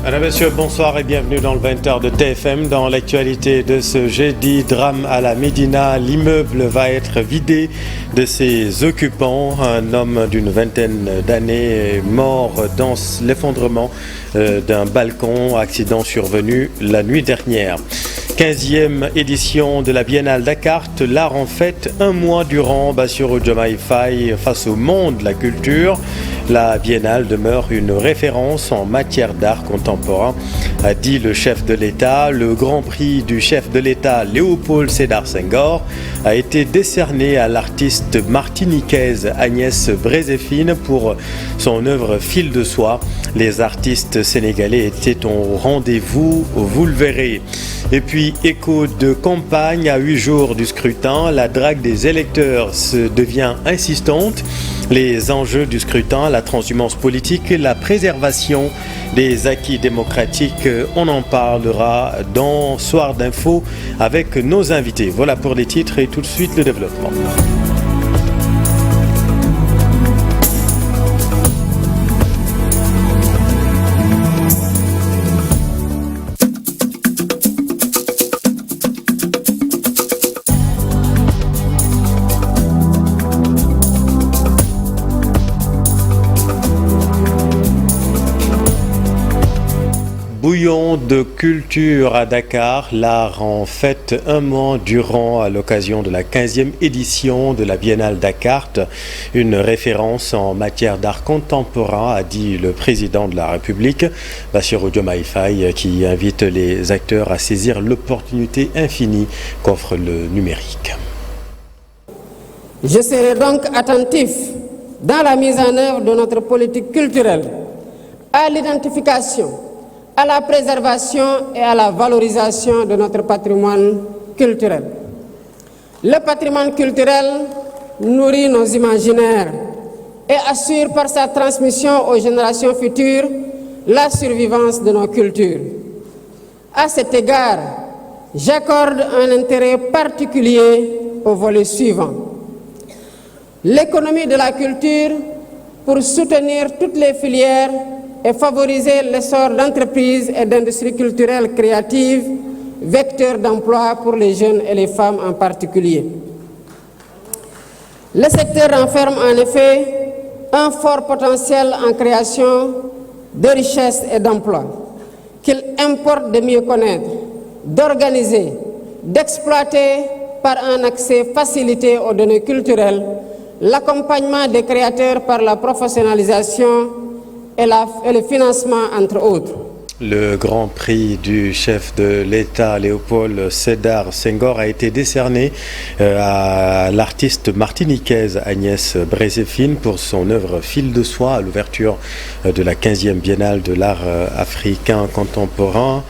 Mesdames, Messieurs, bonsoir et bienvenue dans le 20h de TFM. Dans l'actualité de ce jeudi, drame à la Médina, l'immeuble va être vidé de ses occupants. Un homme d'une vingtaine d'années est mort dans l'effondrement d'un balcon, accident survenu la nuit dernière. 15e édition de la Biennale Dakar, l'art en fête, un mois durant. Bassirou Diomaye Faye face au monde de la culture. La Biennale demeure une référence en matière d'art contemporain, a dit le chef de l'État. Le grand prix du chef de l'État, Léopold Sédar Senghor, a été décerné à l'artiste martiniquaise Agnès Brézéfine pour son œuvre Fil de soie. Les artistes sénégalais étaient au rendez-vous, vous le verrez. Et puis, écho de campagne à 8 jours du scrutin, la drague des électeurs devient insistante. Les enjeux du scrutin, la transhumance politique, la préservation des acquis démocratiques, on en parlera dans Soir d'Info avec nos invités. Voilà pour les titres et tout de suite le développement. Bouillon de culture à Dakar, l'art en fête un mois durant à l'occasion de la 15e édition de la Biennale Dakar, une référence en matière d'art contemporain, a dit le président de la République, Bassirou Diomaye Faye, qui invite les acteurs à saisir l'opportunité infinie qu'offre le numérique. Je serai donc attentif dans la mise en œuvre de notre politique culturelle à l'identification, à la préservation et à la valorisation de notre patrimoine culturel. Le patrimoine culturel nourrit nos imaginaires et assure par sa transmission aux générations futures la survivance de nos cultures. À cet égard, j'accorde un intérêt particulier au volet suivant. L'économie de la culture pour soutenir toutes les filières et favoriser l'essor d'entreprises et d'industries culturelles créatives, vecteurs d'emploi pour les jeunes et les femmes en particulier. Le secteur renferme en effet un fort potentiel en création de richesses et d'emplois qu'il importe de mieux connaître, d'organiser, d'exploiter par un accès facilité aux données culturelles, l'accompagnement des créateurs par la professionnalisation et le financement, entre autres. Le grand prix du chef de l'État, Léopold Sédar Senghor, a été décerné à l'artiste martiniquaise Agnès Brézéfine pour son œuvre Fil de soie à l'ouverture de la 15e Biennale de l'art africain contemporain.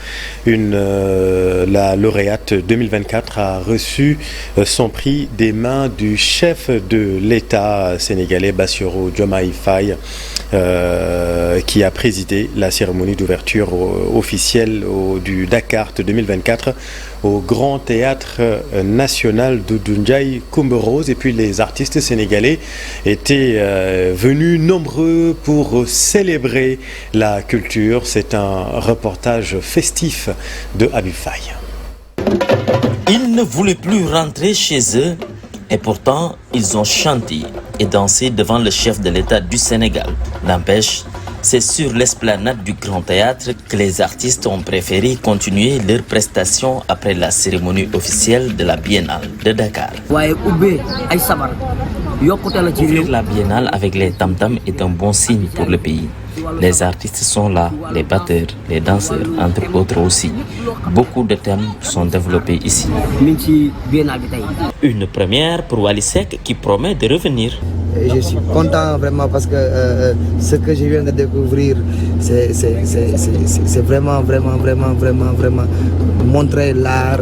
La lauréate 2024 a reçu son prix des mains du chef de l'État sénégalais, Bassirou Diomaye Faye, qui a présidé la cérémonie d'ouverture officielle du Dakar 2024 au Grand Théâtre National Doudou Ndiaye Coumba Rose. Et puis les artistes sénégalais étaient venus nombreux pour célébrer la culture. C'est un reportage festif de Habib Faye. Ils ne voulaient plus rentrer chez eux et pourtant ils ont chanté et dansé devant le chef de l'État du Sénégal. N'empêche, c'est sur l'esplanade du Grand Théâtre que les artistes ont préféré continuer leurs prestations après la cérémonie officielle de la Biennale de Dakar. Ouvrir la Biennale avec les tam-tams est un bon signe pour le pays. Les artistes sont là, les batteurs, les danseurs, entre autres aussi. Beaucoup de thèmes sont développés ici. Une première pour Wally Seck qui promet de revenir. Je suis content vraiment parce que ce que je viens de découvrir, c'est vraiment montrer l'art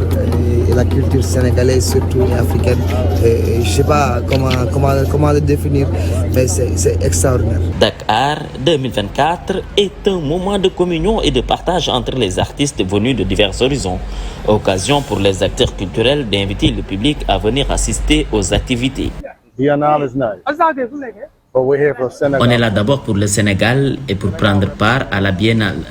et la culture sénégalaise, surtout africaine. Et je ne sais pas comment le définir, mais c'est extraordinaire. Dakar 2024 est un moment de communion et de partage entre les artistes venus de divers horizons. Occasion pour les acteurs culturels d'inviter le public à venir assister aux activités. On est là d'abord pour le Sénégal et pour prendre part à la Biennale.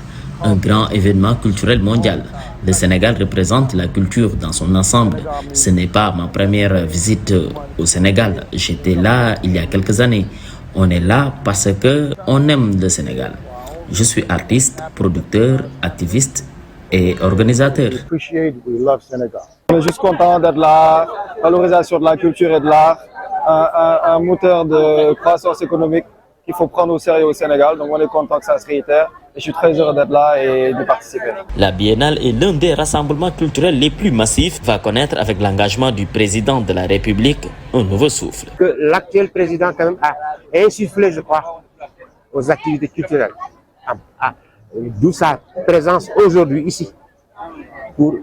un grand événement culturel mondial. Le Sénégal représente la culture dans son ensemble. Ce n'est pas ma première visite au Sénégal. J'étais là il y a quelques années. On est là parce qu'on aime le Sénégal. Je suis artiste, producteur, activiste et organisateur. On est juste content d'être là, valorisation de la culture et de l'art, un moteur de croissance économique qu'il faut prendre au sérieux au Sénégal. Donc on est content que ça se réitère et je suis très heureux d'être là et de participer. La Biennale est l'un des rassemblements culturels les plus massifs, va connaître avec l'engagement du président de la République un nouveau souffle. Que l'actuel président quand même a insufflé, je crois, aux activités culturelles. D'où sa présence aujourd'hui ici pour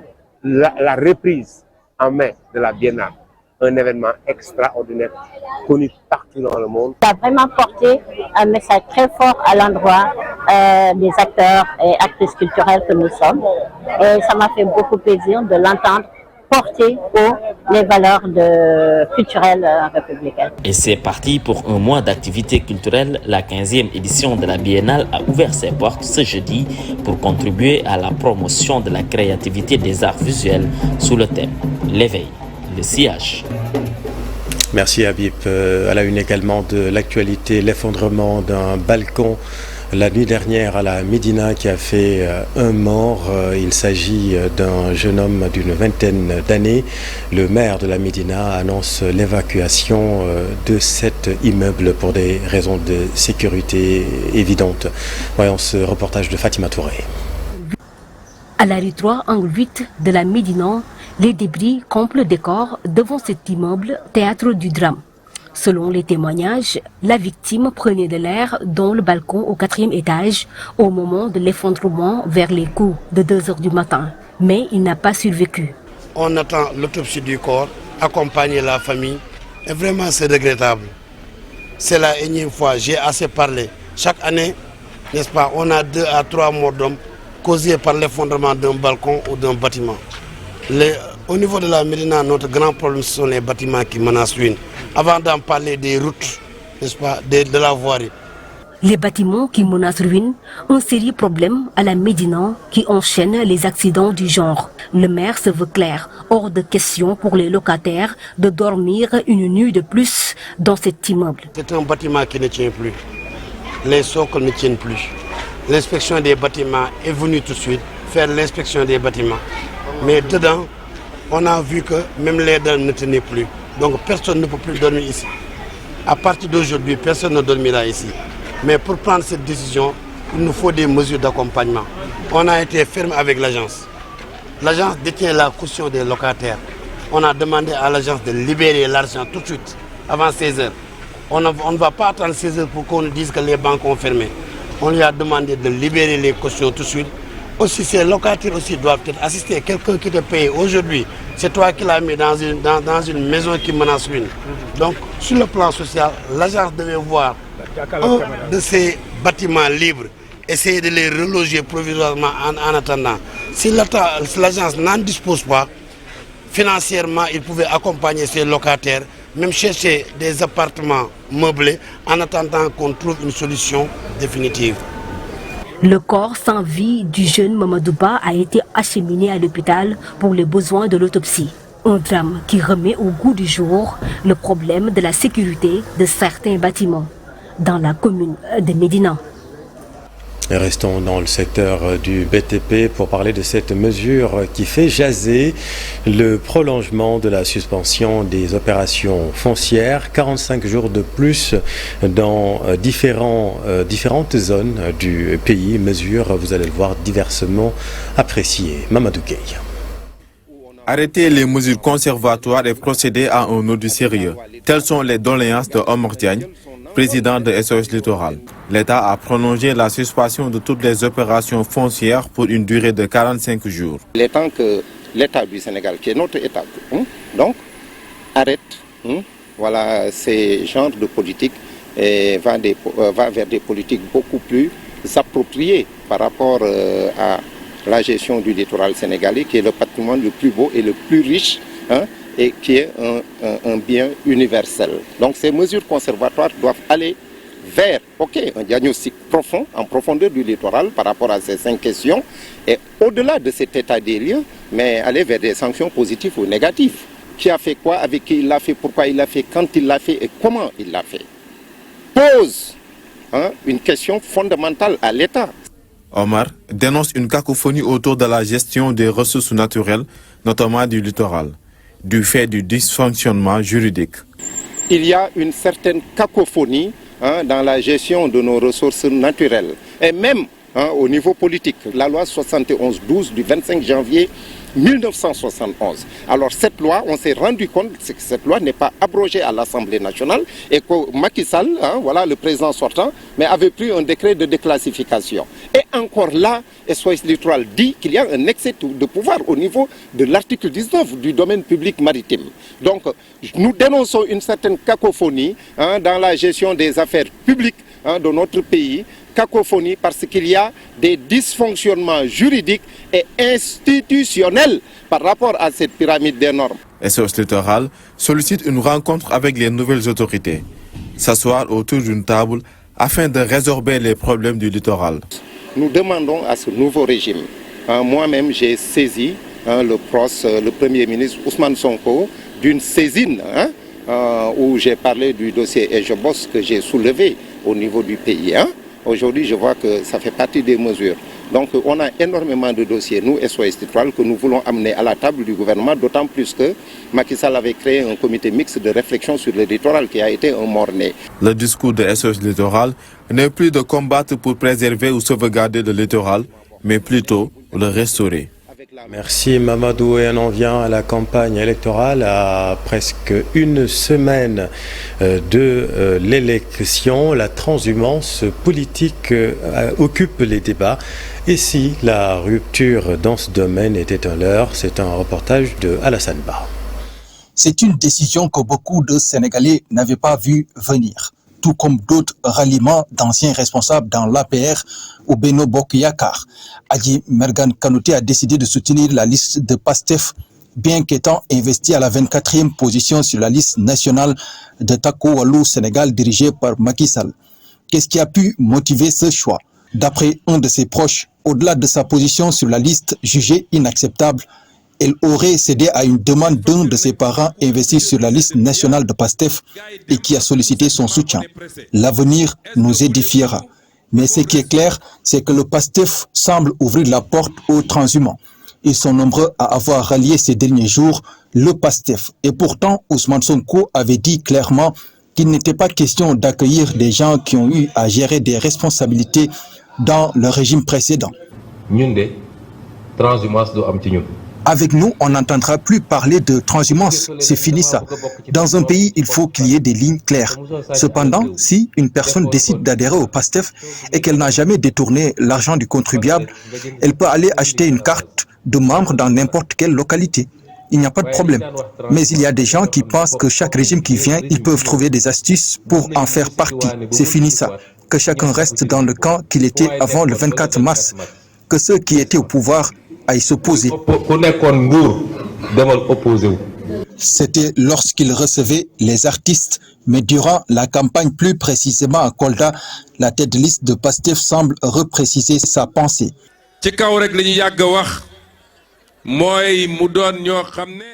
la reprise en mai de la Biennale. Un événement extraordinaire, connu partout dans le monde. Ça a vraiment porté un message très fort à l'endroit des acteurs et actrices culturelles que nous sommes. Et ça m'a fait beaucoup plaisir de l'entendre porter haut les valeurs culturelles républicaines. Et c'est parti pour un mois d'activités culturelles. La 15e édition de la Biennale a ouvert ses portes ce jeudi pour contribuer à la promotion de la créativité des arts visuels sous le thème l'éveil, le sillage. Merci Habib. À la une également de l'actualité, l'effondrement d'un balcon la nuit dernière à la Médina qui a fait un mort. Il s'agit d'un jeune homme d'une vingtaine d'années. Le maire de la Médina annonce l'évacuation de cet immeuble pour des raisons de sécurité évidentes. Voyons ce reportage de Fatima Touré. À la rue 3, angle 8 de la Médina, les débris comblent le décor devant cet immeuble, théâtre du drame. Selon les témoignages, la victime prenait de l'air dans le balcon au 4e étage au moment de l'effondrement vers les coups de 2 h du matin. Mais il n'a pas survécu. On attend l'autopsie du corps, accompagner la famille. Et vraiment, c'est regrettable. C'est la énième fois, j'ai assez parlé. Chaque année, n'est-ce pas, on a 2 à 3 morts d'hommes causés par l'effondrement d'un balcon ou d'un bâtiment. Au niveau de la Médina, notre grand problème, ce sont les bâtiments qui menacent ruine. Avant d'en parler des routes, n'est-ce pas, de la voirie. Les bâtiments qui menacent ruine, un sérieux problème à la Médina qui enchaîne les accidents du genre. Le maire se veut clair, hors de question pour les locataires de dormir une nuit de plus dans cet immeuble. C'est un bâtiment qui ne tient plus. Les socles ne tiennent plus. L'inspection des bâtiments est venue tout de suite faire l'inspection des bâtiments. Mais dedans, on a vu que même les dalles ne tenaient plus. Donc personne ne peut plus dormir ici. À partir d'aujourd'hui, personne ne dormira ici. Mais pour prendre cette décision, il nous faut des mesures d'accompagnement. On a été ferme avec l'agence. L'agence détient la caution des locataires. On a demandé à l'agence de libérer l'argent tout de suite, avant 16 h. On ne va pas attendre 16 h pour qu'on nous dise que les banques ont fermé. On lui a demandé de libérer les cautions tout de suite. Aussi, ces locataires aussi doivent être assistés. Quelqu'un qui te paye aujourd'hui, c'est toi qui l'as mis dans une maison qui menace ruine. Donc, sur le plan social, l'agence devait voir un de ces bâtiments libres, essayer de les reloger provisoirement en attendant. Si l'agence n'en dispose pas, financièrement, il pouvait accompagner ces locataires, même chercher des appartements meublés en attendant qu'on trouve une solution définitive. Le corps sans vie du jeune Mamadouba a été acheminé à l'hôpital pour les besoins de l'autopsie. Un drame qui remet au goût du jour le problème de la sécurité de certains bâtiments dans la commune de Médina. Restons dans le secteur du BTP pour parler de cette mesure qui fait jaser le prolongement de la suspension des opérations foncières. 45 jours de plus dans différentes zones du pays. Mesure, vous allez le voir, diversement appréciée. Mamadou Gueye. Arrêter les mesures conservatoires et procéder à un audit sérieux. Telles sont les doléances de Omar Diagne, président de SOS Littoral. L'État a prolongé la suspension de toutes les opérations foncières pour une durée de 45 jours. Il est temps que l'État du Sénégal, qui est notre État, donc arrête voilà, ces genres de politiques et va vers des politiques beaucoup plus appropriées par rapport à la gestion du littoral sénégalais, qui est le patrimoine le plus beau et le plus riche, et qui est un bien universel. Donc ces mesures conservatoires doivent aller vers un diagnostic profond, en profondeur du littoral par rapport à ces 5 questions, et au-delà de cet état des lieux, mais aller vers des sanctions positives ou négatives. Qui a fait quoi, avec qui il l'a fait, pourquoi il l'a fait, quand il l'a fait et comment il l'a fait. Pose une question fondamentale à l'État. Omar dénonce une cacophonie autour de la gestion des ressources naturelles, notamment du littoral, du fait du dysfonctionnement juridique. Il y a une certaine cacophonie dans la gestion de nos ressources naturelles. Et même au niveau politique, la loi 71-12 du 25 janvier 1971. Alors cette loi, on s'est rendu compte que cette loi n'est pas abrogée à l'Assemblée nationale et que Macky Sall, le président sortant, mais avait pris un décret de déclassification. Et encore là, SOS Littoral dit qu'il y a un excès de pouvoir au niveau de l'article 19 du domaine public maritime. Donc nous dénonçons une certaine cacophonie dans la gestion des affaires publiques de notre pays. Cacophonie parce qu'il y a des dysfonctionnements juridiques et institutionnels par rapport à cette pyramide des normes. SOS Littoral sollicite une rencontre avec les nouvelles autorités, s'asseoir autour d'une table afin de résorber les problèmes du littoral. Nous demandons à ce nouveau régime, moi-même j'ai saisi le Premier ministre Ousmane Sonko d'une saisine où j'ai parlé du dossier Ejobos que j'ai soulevé au niveau du pays. Aujourd'hui, je vois que ça fait partie des mesures. Donc, on a énormément de dossiers, nous, SOS Littoral, que nous voulons amener à la table du gouvernement, d'autant plus que Macky Sall avait créé un comité mixte de réflexion sur le littoral qui a été un mort-né. Le discours de SOS Littoral n'est plus de combattre pour préserver ou sauvegarder le littoral, mais plutôt le restaurer. Merci Mamadou, et on en vient à la campagne électorale à presque une semaine de l'élection. La transhumance politique occupe les débats. Et si la rupture dans ce domaine était un leurre, c'est un reportage de Alassane Ba. C'est une décision que beaucoup de Sénégalais n'avaient pas vu venir, tout comme d'autres ralliements d'anciens responsables dans l'APR ou Benno Bokk Yakaar. Adji Mergane Kanouté a décidé de soutenir la liste de PASTEF, bien qu'étant investi à la 24e position sur la liste nationale de Takku Wallu Sénégal dirigée par Macky Sall. Qu'est-ce qui a pu motiver ce choix? D'après un de ses proches, au-delà de sa position sur la liste jugée inacceptable, elle aurait cédé à une demande d'un de ses parents investis sur la liste nationale de PASTEF et qui a sollicité son soutien. L'avenir nous édifiera. Mais ce qui est clair, c'est que le PASTEF semble ouvrir la porte aux transhumants. Ils sont nombreux à avoir rallié ces derniers jours le PASTEF. Et pourtant, Ousmane Sonko avait dit clairement qu'il n'était pas question d'accueillir des gens qui ont eu à gérer des responsabilités dans le régime précédent. Avec nous, on n'entendra plus parler de transhumance, c'est fini ça. Dans un pays, il faut qu'il y ait des lignes claires. Cependant, si une personne décide d'adhérer au PASTEF et qu'elle n'a jamais détourné l'argent du contribuable, elle peut aller acheter une carte de membre dans n'importe quelle localité. Il n'y a pas de problème. Mais il y a des gens qui pensent que chaque régime qui vient, ils peuvent trouver des astuces pour en faire partie. C'est fini ça. Que chacun reste dans le camp qu'il était avant le 24 mars. Que ceux qui étaient au pouvoir aillent s'opposer. C'était lorsqu'il recevait les artistes, mais durant la campagne, plus précisément à Kolda, la tête de liste de PASTEF semble repréciser sa pensée.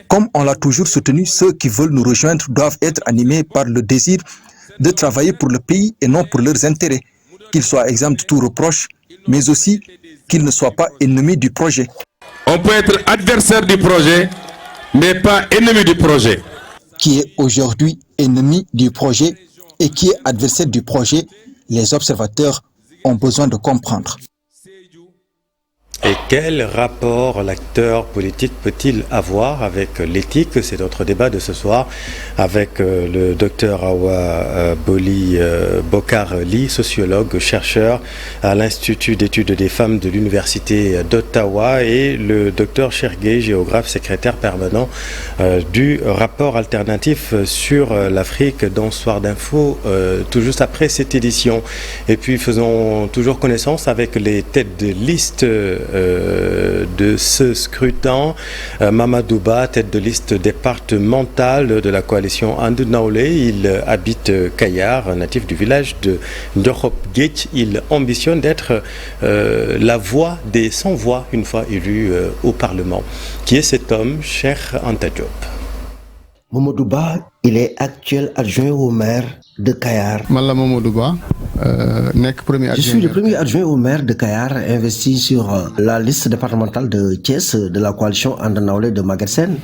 Comme on l'a toujours soutenu, ceux qui veulent nous rejoindre doivent être animés par le désir de travailler pour le pays et non pour leurs intérêts, qu'ils soient exempts de tout reproche, mais aussi qu'ils ne soient pas ennemis du projet. On peut être adversaire du projet, mais pas ennemi du projet. Qui est aujourd'hui ennemi du projet et qui est adversaire du projet, les observateurs ont besoin de comprendre. Et quel rapport l'acteur politique peut-il avoir avec l'éthique? C'est notre débat de ce soir avec le docteur Awa Boli Bokar-Ly, sociologue, chercheur à l'Institut d'études des femmes de l'Université d'Ottawa, et le docteur Chergué, géographe, secrétaire permanent du rapport alternatif sur l'Afrique dans Soir d'Info, tout juste après cette édition. Et puis faisons toujours connaissance avec les têtes de liste de ce scrutin. Mamadou Ba, tête de liste départementale de la coalition And Nawlé. Il habite Kayar, natif du village de Ndorop Guetch. Il ambitionne d'être la voix des sans-voix une fois élu au Parlement. Qui est cet homme, Cheikh Anta Diop? Mamadou Ba, il est actuel adjoint au maire de Kayar. Je suis le premier adjoint au maire de Kayar investi sur la liste départementale de Thiès de la coalition And Nawlé de Maguette Sène.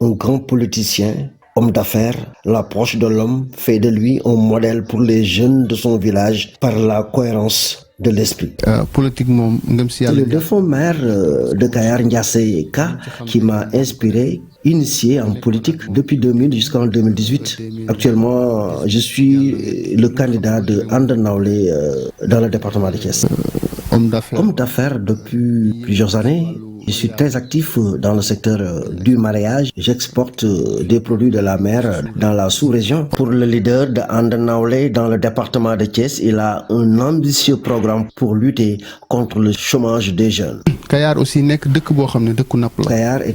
Un grand politicien, homme d'affaires, l'approche de l'homme fait de lui un modèle pour les jeunes de son village par la cohérence de l'esprit. C'est le défunt maire de Kayar, Ndiassé Ka, qui m'a inspiré, initié en politique depuis 2000 jusqu'en 2018. Actuellement, je suis le candidat de And Nawlé dans le département de Thiès. Homme d'affaires depuis plusieurs années. Je suis très actif dans le secteur du mariage. J'exporte des produits de la mer dans la sous-région. Pour le leader de And Nawlé dans le département de Thiès, il a un ambitieux programme pour lutter contre le chômage des jeunes. Kayar est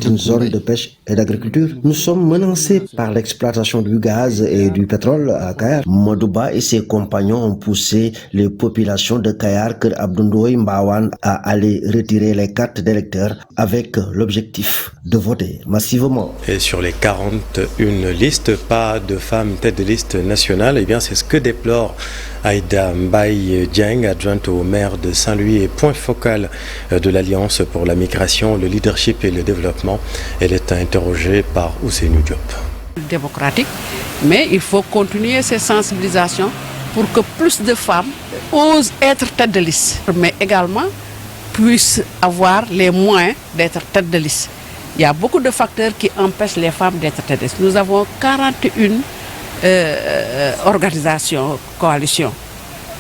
une zone de pêche et d'agriculture. Nous sommes menacés par l'exploitation du gaz et du pétrole à Kayar. Mamadou Ba et ses compagnons ont poussé les populations de Kayar, Kër Abdoundoye, Mbawan à aller retirer les cartes d'électeurs avec l'objectif de voter massivement. Et sur les 41 listes, pas de femmes tête de liste nationale. Eh bien, c'est ce que déplore Aïda Mbaye Dieng, adjointe au maire de Saint-Louis et point focal de l'Alliance pour la migration, le leadership et le développement. Elle est interrogée par Ousseynou Diop. Démocratique, mais il faut continuer ces sensibilisations pour que plus de femmes osent être tête de liste, mais également puissent avoir les moyens d'être tête de liste. Il y a beaucoup de facteurs qui empêchent les femmes d'être tête de liste. Nous avons 41 organisations, coalitions.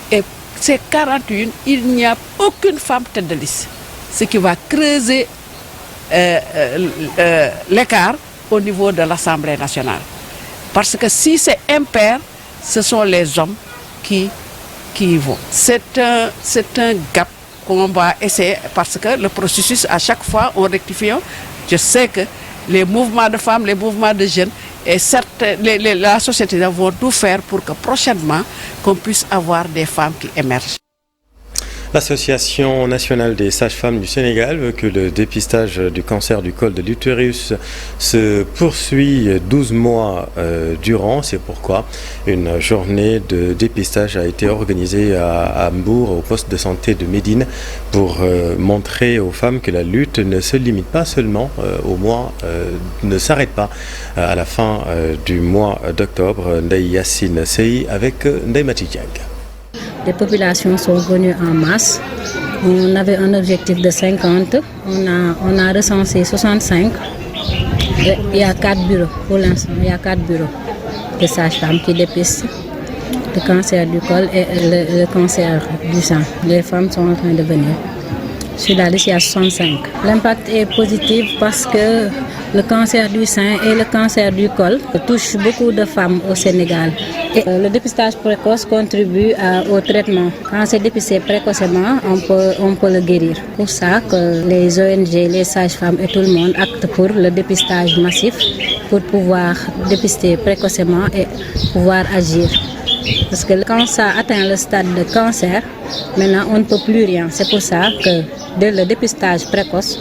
Et ces 41, il n'y a aucune femme tête de liste. Ce qui va creuser l'écart au niveau de l'Assemblée nationale. Parce que si c'est impair, ce sont les hommes qui y vont. C'est un gap qu'on va essayer, parce que le processus, à chaque fois, on rectifie. Je sais que les mouvements de femmes, les mouvements de jeunes, et certes, la société vont tout faire pour que prochainement, qu'on puisse avoir des femmes qui émergent. L'Association nationale des sages-femmes du Sénégal veut que le dépistage du cancer du col de l'utérus se poursuit 12 mois durant. C'est pourquoi une journée de dépistage a été organisée à Mbour, au poste de santé de Médine, pour montrer aux femmes que la lutte ne se limite pas seulement au mois, ne s'arrête pas à la fin du mois d'octobre. Ndeye Yassine Sey avec Ndeye Mati Dieng. Les populations sont venues en masse. On avait un objectif de 50. On a recensé 65. Il y a 4 bureaux pour l'instant. Il y a 4 bureaux de sages-femmes qui dépistent le cancer du col et le cancer du sein. Les femmes sont en train de venir. Sur la liste, il y a 65. L'impact est positif parce que le cancer du sein et le cancer du col touchent beaucoup de femmes au Sénégal. Et le dépistage précoce contribue au traitement. Quand c'est dépisté précocement, on peut le guérir. Pour ça que les ONG, les sages-femmes et tout le monde actent pour le dépistage massif pour pouvoir dépister précocement et pouvoir agir. Parce que quand ça atteint le stade de cancer, maintenant on ne peut plus rien. C'est pour ça que le dépistage précoce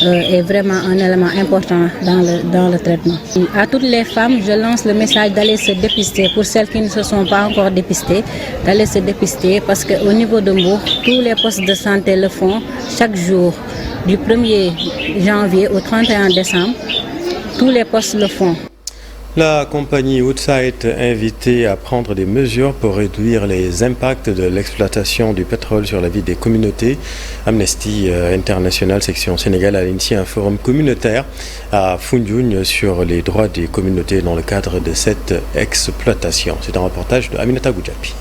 est vraiment un élément important dans le traitement. À toutes les femmes, je lance le message d'aller se dépister. Pour celles qui ne se sont pas encore dépistées, d'aller se dépister parce qu'au niveau de Mbour, tous les postes de santé le font chaque jour. Du 1er janvier au 31 décembre, tous les postes le font. La compagnie Woodside est invitée à prendre des mesures pour réduire les impacts de l'exploitation du pétrole sur la vie des communautés. Amnesty International section Sénégal a initié un forum communautaire à Foundiougne sur les droits des communautés dans le cadre de cette exploitation. C'est un reportage de Aminata Goudjapi.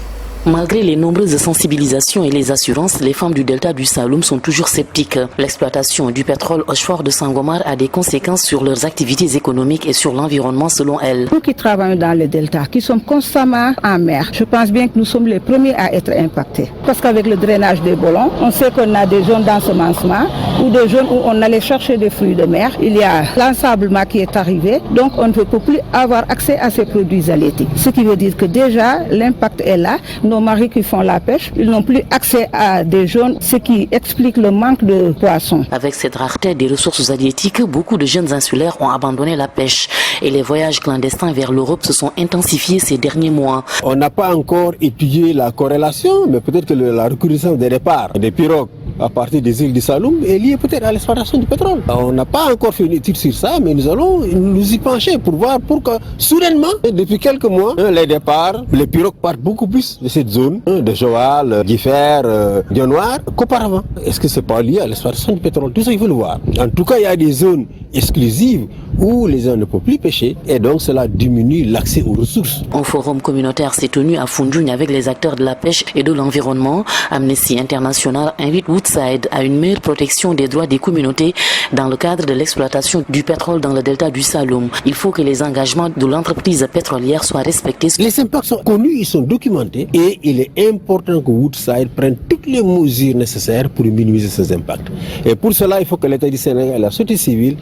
Malgré les nombreuses sensibilisations et les assurances, les femmes du delta du Saloum sont toujours sceptiques. L'exploitation du pétrole au Fort de Sangomar a des conséquences sur leurs activités économiques et sur l'environnement selon elles. Nous qui travaillons dans le delta, qui sommes constamment en mer, je pense bien que nous sommes les premiers à être impactés. Parce qu'avec le drainage des Bolons, on sait qu'on a des zones d'ensemencement ou des zones où on allait chercher des fruits de mer. Il y a l'ensablement qui est arrivé, donc on ne peut plus avoir accès à ces produits halieutiques. Ce qui veut dire que déjà l'impact est là. Nos maris qui font la pêche, ils n'ont plus accès à des zones, ce qui explique le manque de poissons. Avec cette rareté des ressources halieutiques, beaucoup de jeunes insulaires ont abandonné la pêche et les voyages clandestins vers l'Europe se sont intensifiés ces derniers mois. On n'a pas encore étudié la corrélation, mais peut-être que la recrudescence des départs des pirogues à partir des îles du Saloum est liée peut-être à l'exploitation du pétrole. On n'a pas encore fait une étude sur ça, mais nous allons nous y pencher pour voir pourquoi soudainement, depuis quelques mois, les départs, les pirogues partent beaucoup plus de cette zone de Joal, d'Ifer, Dionnoir qu'auparavant. Est-ce que c'est pas lié à l'exploitation du pétrole? Tout ça, il faut le voir. En tout cas, il y a des zones exclusives où les gens ne peuvent plus pêcher et donc cela diminue l'accès aux ressources. Un forum communautaire s'est tenu à Foundiougne avec les acteurs de la pêche et de l'environnement. Amnesty International invite Woodside à une meilleure protection des droits des communautés dans le cadre de l'exploitation du pétrole dans le delta du Saloum. Il faut que les engagements de l'entreprise pétrolière soient respectés. Les impacts sont connus, ils sont documentés et il est important que Woodside prenne toutes les mesures nécessaires pour minimiser ces impacts. Et pour cela, il faut que l'État du Sénégal, la société civile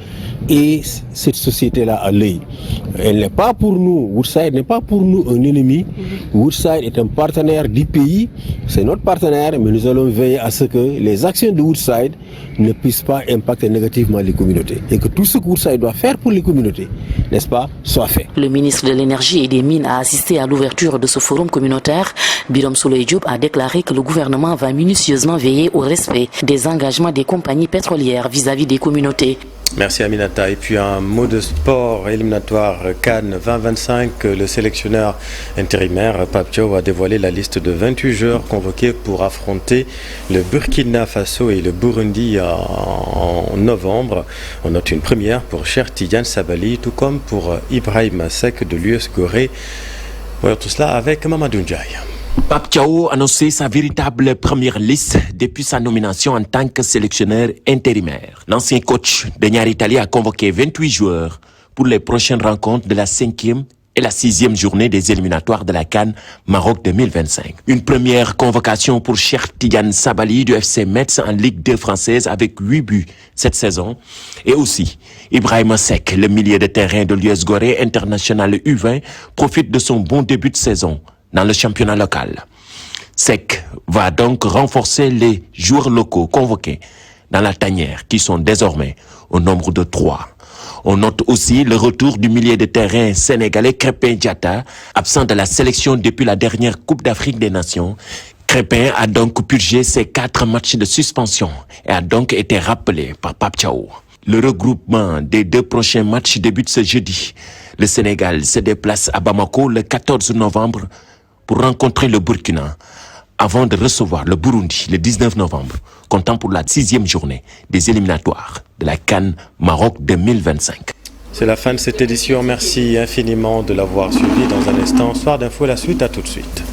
et cette société-là à l'œil. Elle n'est pas pour nous, Woodside n'est pas pour nous un ennemi. Woodside est un partenaire du pays, c'est notre partenaire, mais nous allons veiller à ce que les actions de Woodside ne puissent pas impacter négativement les communautés et que tout ce que Woodside doit faire pour les communautés, n'est-ce pas, soit fait. Le ministre de l'Énergie et des Mines a assisté à l'ouverture de ce forum communautaire. Birame Souleye Diop a déclaré que le gouvernement va minutieusement veiller au respect des engagements des compagnies pétrolières vis-à-vis des communautés. Merci Aminata. Et puis un mot de sport éliminatoire CAN 2025. Le sélectionneur intérimaire Pape Thiaw a dévoilé la liste de 28 joueurs convoqués pour affronter le Burkina Faso et le Burundi en novembre. On note une première pour Cheikh Tidiane Sabaly, tout comme pour Ibrahima Seck de l'US Gorée. Voilà tout cela avec Mamadou Ndiaye. Pape Thiaw a annoncé sa véritable première liste depuis sa nomination en tant que sélectionneur intérimaire. L'ancien coach de Niary Tally a convoqué 28 joueurs pour les prochaines rencontres de la 5e et la 6e journée des éliminatoires de la CAN Maroc 2025. Une première convocation pour Cheikh Tidiane Sabaly du FC Metz en Ligue 2 française avec 8 buts cette saison. Et aussi, Ibrahima Seck, le milieu de terrain de l'US Gorée international U20, profite de son bon début de saison dans le championnat local. Seck va donc renforcer les joueurs locaux convoqués dans la tanière, qui sont désormais au nombre de 3. On note aussi le retour du milieu de terrain sénégalais Krépin Diatta, absent de la sélection depuis la dernière Coupe d'Afrique des Nations. Krépin a donc purgé ses 4 matchs de suspension et a donc été rappelé par Pape Thiaw. Le regroupement des 2 prochains matchs débute ce jeudi. Le Sénégal se déplace à Bamako le 14 novembre pour rencontrer le Burkina avant de recevoir le Burundi le 19 novembre, comptant pour la 6e journée des éliminatoires de la CAN Maroc 2025. C'est la fin de cette édition. Merci infiniment de l'avoir suivi. Dans un instant, Soir d'info, la suite, à tout de suite.